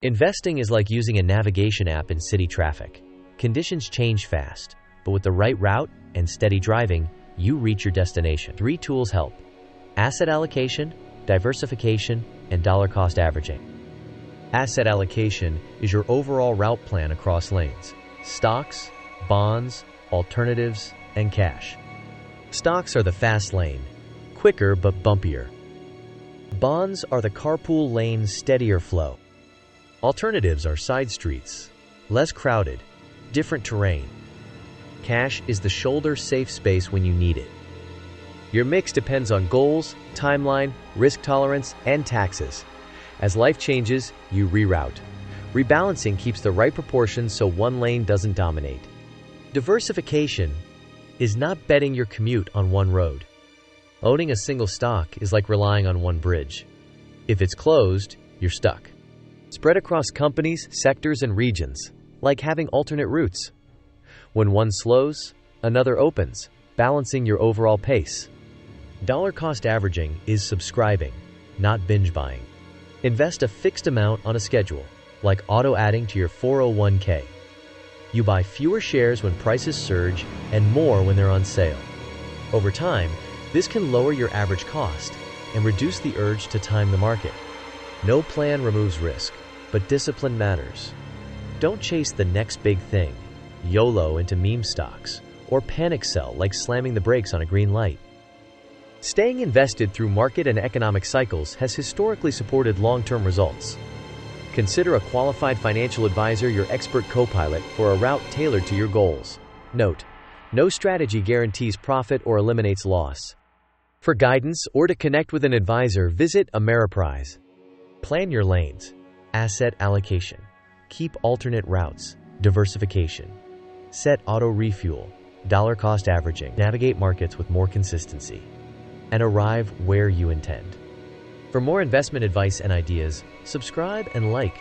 Investing is like using a navigation app in city traffic. Conditions change fast, but with the right route and steady driving, you reach your destination. 3 tools help: asset allocation, diversification, and dollar cost averaging. Asset allocation is your overall route plan across lanes: stocks, bonds, alternatives, and cash. Stocks are the fast lane, quicker but bumpier. Bonds are the carpool lane, steadier flow. Alternatives are side streets, less crowded, different terrain. Cash is the shoulder safe space when you need it. Your mix depends on goals, timeline, risk tolerance, and taxes. As life changes, you reroute. Rebalancing keeps the right proportions so one lane doesn't dominate. Diversification is not betting your commute on one road. Owning a single stock is like relying on one bridge. If it's closed, you're stuck. Spread across companies, sectors, and regions, like having alternate routes. When one slows, another opens, balancing your overall pace. Dollar cost averaging is subscribing, not binge buying. Invest a fixed amount on a schedule, like auto-adding to your 401k. You buy fewer shares when prices surge and more when they're on sale. Over time, this can lower your average cost and reduce the urge to time the market. No plan removes risk, but discipline matters. Don't chase the next big thing, YOLO into meme stocks, or panic sell like slamming the brakes on a green light. Staying invested through market and economic cycles has historically supported long-term results. Consider a qualified financial advisor your expert co-pilot for a route tailored to your goals. Note: no strategy guarantees profit or eliminates loss. For guidance or to connect with an advisor, visit Ameriprise. Plan your lanes. Asset allocation. Keep alternate routes. Diversification. Set auto refuel. Dollar cost averaging. Navigate markets with more consistency. And arrive where you intend. For more investment advice and ideas, subscribe and like